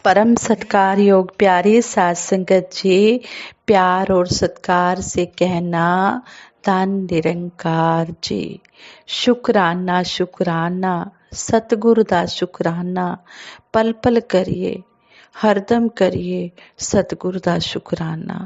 परम सत्कार योग प्यारी साध संगत जी, प्यार और सत्कार से कहना धन निरंकार जी। शुक्राना शुक्राना सतगुरु दा शुक्राना, पल पल करिए हरदम करिए सतगुरु दा शुक्राना।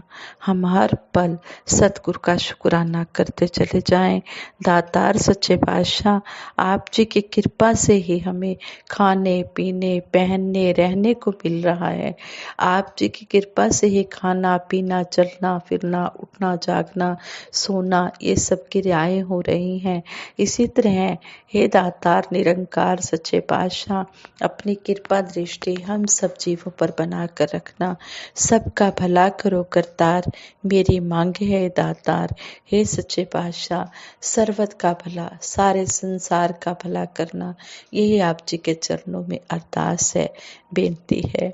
हम हर पल सतगुरु का शुक्राना करते चले जाएं। दातार सच्चे पातशाह आप जी की कृपा से ही हमें खाने पीने पहनने रहने को मिल रहा है। आप जी की कृपा से ही खाना पीना चलना फिरना उठना जागना सोना ये सब क्रियाएं हो रही हैं। इसी तरह हे दातार निरंकार सच्चे पातशाह अपनी कृपा दृष्टि हम सब जीवों पर बना कर रखना। सबका भला करो करतार मेरी मांग है दातार। हे सच्चे पातशाह सर्वत का भला सारे संसार का भला करना, यही आप जी के चरणों में अरदास है, बेनती है।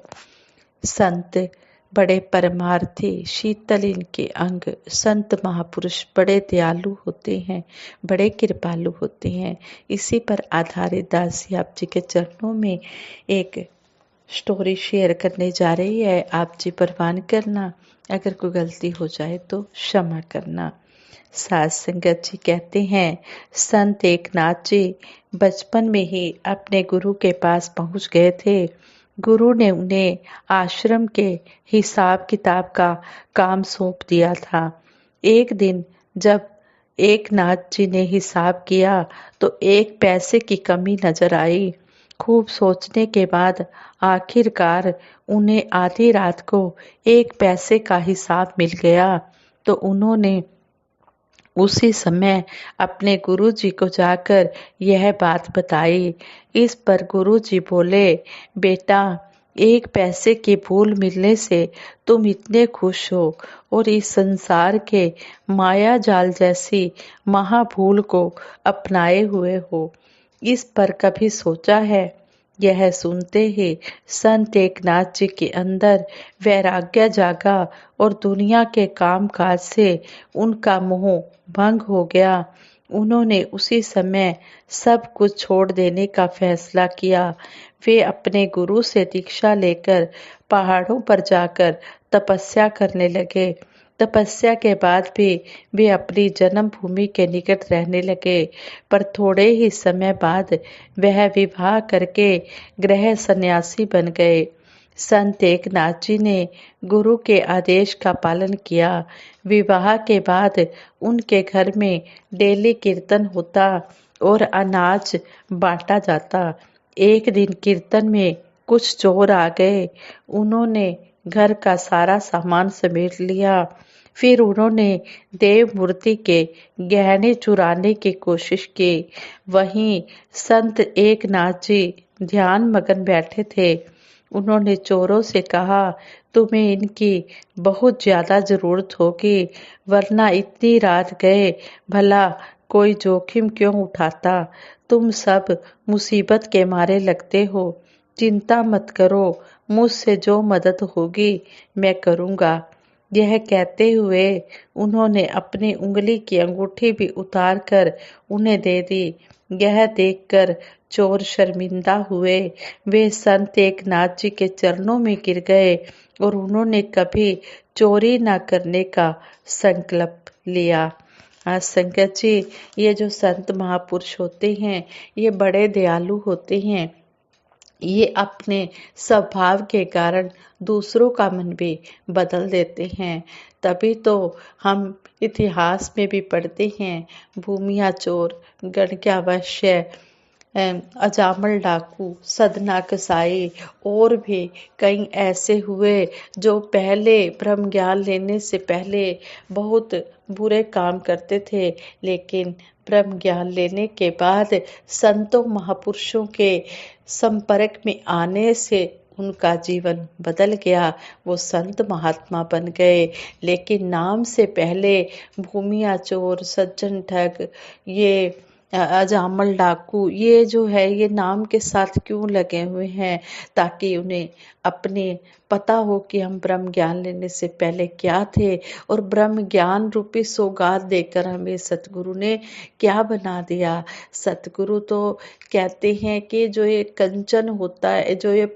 संत बड़े परमार्थी शीतल इनके अंग, संत महापुरुष बड़े दयालु होते हैं, बड़े कृपालु होते हैं। इसी पर आधारित दासी आप जी के चरणों में एक स्टोरी शेयर करने जा रही है। आप जी परवान करना, अगर कोई गलती हो जाए तो क्षमा करना। साध संगत जी कहते हैं, संत एकनाथ जी बचपन में ही अपने गुरु के पास पहुंच गए थे। गुरु ने उन्हें आश्रम के हिसाब किताब का काम सौंप दिया था। एक दिन जब एकनाथ जी ने हिसाब किया तो एक पैसे की कमी नजर आई। खूब सोचने के बाद आखिरकार उन्हें आधी रात को एक पैसे का हिसाब मिल गया। तो उन्होंने उसी समय अपने गुरुजी को जाकर यह बात बताई। इस पर गुरुजी बोले, बेटा एक पैसे की भूल मिलने से तुम इतने खुश हो और इस संसार के माया जाल जैसी महाभूल को अपनाए हुए हो, इस पर कभी सोचा है? यह सुनते ही संत एकनाथ जी के अंदर वैराग्य जागा और दुनिया के काम काज से उनका मोह भंग हो गया। उन्होंने उसी समय सब कुछ छोड़ देने का फैसला किया। वे अपने गुरु से दीक्षा लेकर पहाड़ों पर जाकर तपस्या करने लगे। तपस्या के बाद भी वे अपनी जन्मभूमि के निकट रहने लगे, पर थोड़े ही समय बाद वह विवाह करके गृह सन्यासी बन गए। संत एकनाथ जी ने गुरु के आदेश का पालन किया। विवाह के बाद उनके घर में डेली कीर्तन होता और अनाज बांटा जाता। एक दिन कीर्तन में कुछ चोर आ गए। उन्होंने घर का सारा सामान समेट लिया। फिर उन्होंने देव मूर्ति के गहने चुराने की कोशिश की। वहीं संत एकनाथ जी ध्यान मगन बैठे थे। उन्होंने चोरों से कहा, तुम्हें इनकी बहुत ज्यादा जरूरत होगी, वरना इतनी रात गए भला कोई जोखिम क्यों उठाता। तुम सब मुसीबत के मारे लगते हो। चिंता मत करो, मुझसे जो मदद होगी मैं करूंगा। यह कहते हुए उन्होंने अपनी उंगली की अंगूठी भी उतार कर उन्हें दे दी। यह देखकर चोर शर्मिंदा हुए। वे संत एकनाथ जी के चरणों में गिर गए और उन्होंने कभी चोरी न करने का संकल्प लिया। आज संगत जी, ये जो संत महापुरुष होते हैं ये बड़े दयालु होते हैं। ये अपने स्वभाव के कारण दूसरों का मन भी बदल देते हैं। तभी तो हम इतिहास में भी पढ़ते हैं, भूमिया चोर, गणक्या वैश्य, अजामल डाकू, सदना कसाई और भी कई ऐसे हुए जो पहले ब्रह्म ज्ञान लेने से पहले बहुत बुरे काम करते थे, लेकिन ब्रह्म ज्ञान लेने के बाद संतों महापुरुषों के संपर्क में आने से उनका जीवन बदल गया। वो संत महात्मा बन गए। लेकिन नाम से पहले भूमिया चोर, सज्जन ठग, ये अजामल डाकू, ये जो है ये नाम के साथ क्यों लगे हुए हैं? ताकि उन्हें अपने पता हो कि हम ब्रह्म ज्ञान लेने से पहले क्या थे और ब्रह्म ज्ञान रूपी सौगात देकर हमें सतगुरु ने क्या बना दिया। सतगुरु तो कहते हैं कि जो ये कंचन होता है, जो ये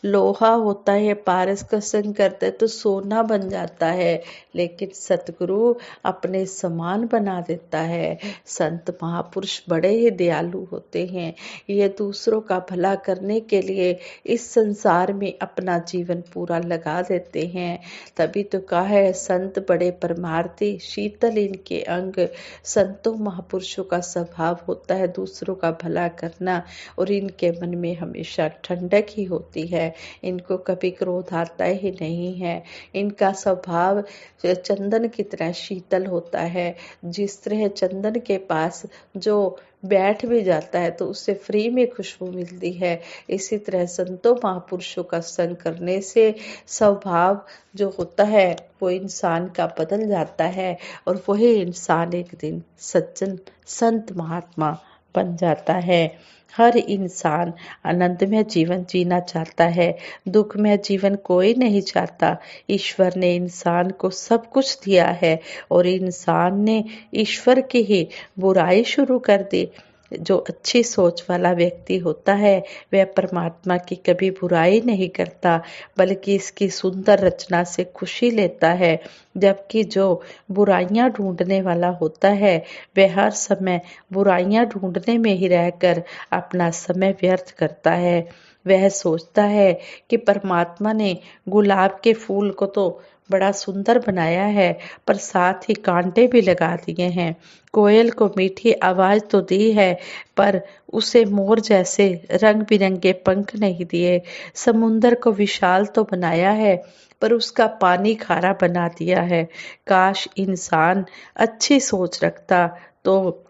लोहा होता है, पारस का संग करता है तो सोना बन जाता है, लेकिन सतगुरु अपने समान बना देता है। संत महापुरुष बड़े ही दयालु होते हैं। ये दूसरों का भला करने के लिए इस संसार में अपना जीवन पूरा लगा देते हैं। तभी तो कहा है, संत बड़े परमार्थी, शीतल इनके अंग। संतों महापुरुषों का स्वभाव होता है दूसरों का भला करना, और इनके मन में हमेशा ठंडक ही होती है। इनको कभी क्रोध आता ही नहीं है। इनका स्वभाव चंदन की तरह शीतल होता है। जिस तरह चंदन के पास जो बैठ भी जाता है तो उससे फ्री में खुशबू मिलती है, इसी तरह संतों महापुरुषों का संग करने से स्वभाव जो होता है वो इंसान का बदल जाता है, और वही इंसान एक दिन सज्जन संत महात्मा बन जाता है। हर इंसान आनंदमय जीवन जीना चाहता है, दुखमय जीवन कोई नहीं चाहता। ईश्वर ने इंसान को सब कुछ दिया है, और इंसान ने ईश्वर की ही बुराई शुरू कर दी। जो अच्छी सोच वाला व्यक्ति होता है वह परमात्मा की कभी बुराई नहीं करता, बल्कि इसकी सुंदर रचना से खुशी लेता है। जबकि जो बुराइयां ढूंढने वाला होता है वह हर समय बुराइयां ढूंढने में ही रहकर अपना समय व्यर्थ करता है। वह सोचता है कि परमात्मा ने गुलाब के फूल को तो बड़ा सुंदर बनाया है, पर साथ ही कांटे भी लगा दिए हैं। कोयल को मीठी आवाज तो दी है, पर उसे मोर जैसे रंग बिरंगे पंख नहीं दिए। समुंदर को विशाल तो बनाया है, पर उसका पानी खारा बना दिया है। काश इंसान अच्छी सोच रखता तो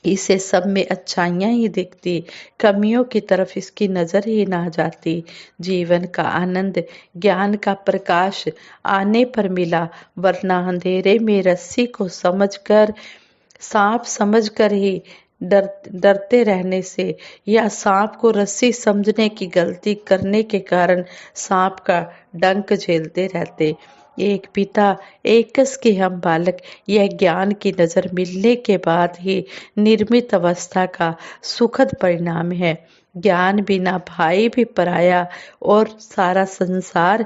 इसे सब में अच्छाइयां ही दिखती, कमियों की तरफ इसकी नजर ही ना जाती। जीवन का आनंद ज्ञान का प्रकाश आने पर मिला, वरना अंधेरे में रस्सी को समझकर, सांप समझकर ही डरते रहने से, या सांप को रस्सी समझने की गलती करने के कारण सांप का डंक झेलते रहते। एक पिता एकस के हम बालक, यह ज्ञान की नजर मिलने के बाद ही निर्मित अवस्था का सुखद परिणाम है। ज्ञान बिना भाई भी पराया और सारा संसार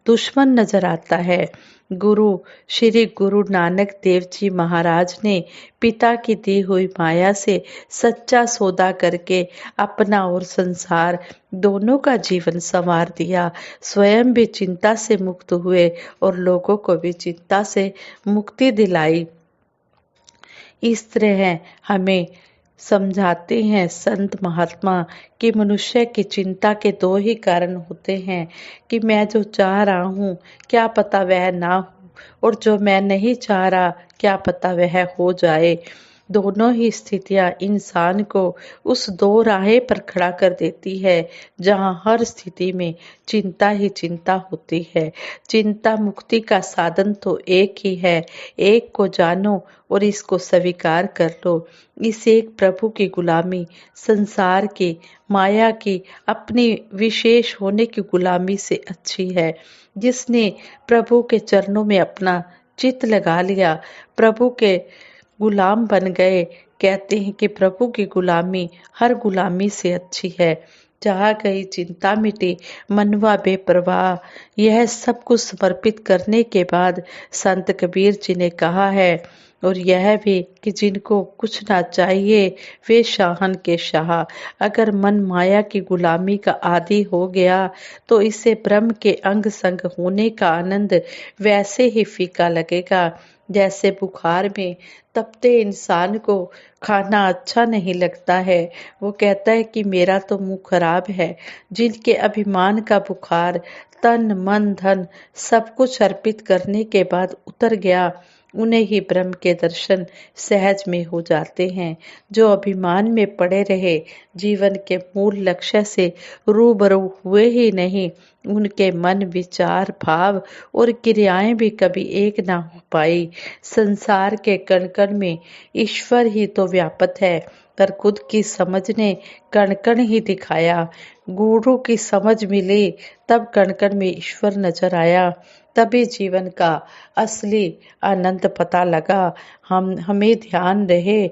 दुश्मन नजर आता है। गुरु श्री गुरु नानक देव जी महाराज ने पिता की दी हुई माया से सच्चा सौदा करके अपना और संसार दोनों का जीवन संवार दिया। स्वयं भी चिंता से मुक्त हुए और लोगों को भी चिंता से मुक्ति दिलाई। इस तरह हमें समझाते हैं संत महात्मा कि मनुष्य की चिंता के दो ही कारण होते हैं, कि मैं जो चाह रहा हूँ क्या पता वह ना हो, और जो मैं नहीं चाह रहा क्या पता वह हो जाए। दोनों ही स्थितियां इंसान को उस दो राहे पर खड़ा कर देती है जहां हर स्थिति में चिंता ही चिंता होती है। चिंता मुक्ति का साधन तो एक ही है, एक को जानो और इसको स्वीकार कर लो। इस एक प्रभु की गुलामी संसार की माया की अपनी विशेष होने की गुलामी से अच्छी है। जिसने प्रभु के चरणों में अपना चित्त लगा लिया, प्रभु के गुलाम बन गए। कहते हैं कि प्रभु की गुलामी हर गुलामी से अच्छी है। जहाँ गई चिंता मिटी, मनवा बेपरवाह। यह सब कुछ समर्पित करने के बाद संत कबीर जी ने कहा है, और यह भी कि जिनको कुछ ना चाहिए वे शाहन के शाह। अगर मन माया की गुलामी का आदी हो गया तो इसे ब्रह्म के अंग संग होने का आनंद वैसे ही फीका लगेगा जैसे बुखार में तपते इंसान को खाना अच्छा नहीं लगता है। वो कहता है कि मेरा तो मुंह खराब है। जिनके अभिमान का बुखार तन मन धन सब कुछ अर्पित करने के बाद उतर गया, उन्हें ही ब्रह्म के दर्शन सहज में हो जाते हैं। जो अभिमान में पड़े रहे, जीवन के मूल लक्ष्य से रूबरू हुए ही नहीं, उनके मन विचार भाव और क्रियाएं भी कभी एक ना हो पाई। संसार के कण कण में ईश्वर ही तो व्यापक है, पर खुद की समझ ने कण कण ही दिखाया। गुरु की समझ मिली तब कण कण में ईश्वर नजर आया, तभी जीवन का असली आनंद पता लगा। हमें ध्यान रहे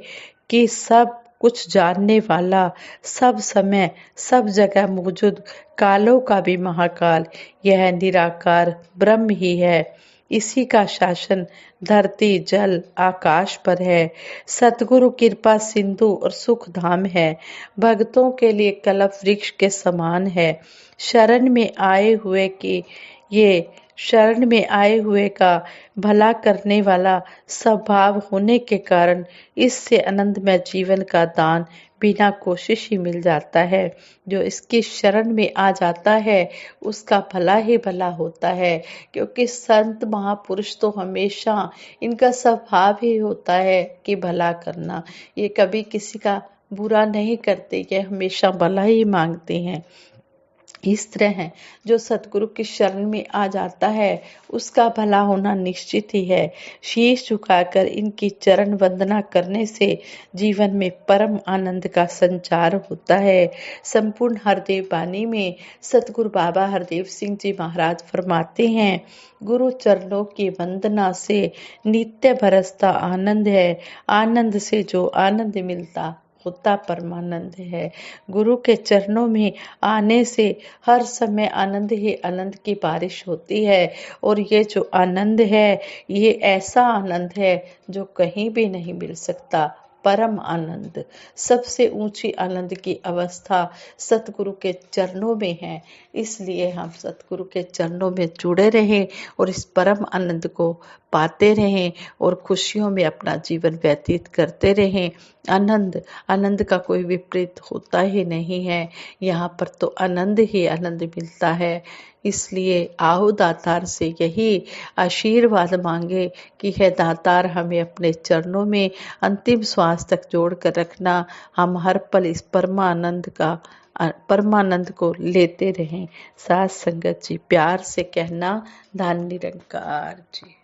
कि सब कुछ जानने वाला, सब समय सब जगह मौजूद, कालों का भी महाकाल, यह निराकार ब्रह्म ही है। इसी का शासन धरती जल आकाश पर है। सतगुरु कृपा सिंधु और सुख धाम है। भक्तों के लिए कल्प वृक्ष के समान है। शरण में आए हुए की ये शरण में आए हुए का भला करने वाला स्वभाव होने के कारण इससे आनंदमय जीवन का दान बिना कोशिश ही मिल जाता है। जो इसकी शरण में आ जाता है उसका भला ही भला होता है, क्योंकि संत महापुरुष तो हमेशा इनका स्वभाव ही होता है कि भला करना। ये कभी किसी का बुरा नहीं करते, ये हमेशा भला ही मांगते हैं। इस तरह है जो सतगुरु की शरण में आ जाता है उसका भला होना निश्चित ही है। शीश झुकाकर इनकी चरण वंदना करने से जीवन में परम आनंद का संचार होता है। संपूर्ण हरदेव बानी में सतगुरु बाबा हरदेव सिंह जी महाराज फरमाते हैं, गुरु चरणों की वंदना से नित्य बरसता आनंद है। आनंद से जो आनंद मिलता होता परमानंद है। गुरु के चरणों में आने से हर समय आनंद ही आनंद की बारिश होती है। और ये जो आनंद है ये ऐसा आनंद है जो कहीं भी नहीं मिल सकता। परम आनंद, सबसे ऊंची आनंद की अवस्था सतगुरु के चरणों में है। इसलिए हम सतगुरु के चरणों में जुड़े रहें और इस परम आनंद को पाते रहें और खुशियों में अपना जीवन व्यतीत करते रहें। आनंद आनंद का कोई विपरीत होता ही नहीं है। यहाँ पर तो आनंद ही आनंद मिलता है। इसलिए आओ दातार से यही आशीर्वाद मांगे कि है दातार हमें अपने चरणों में अंतिम श्वास तक जोड़ कर रखना। हम हर पल इस परमानंद को लेते रहें। साथ संगत जी प्यार से कहना, धन निरंकार जी।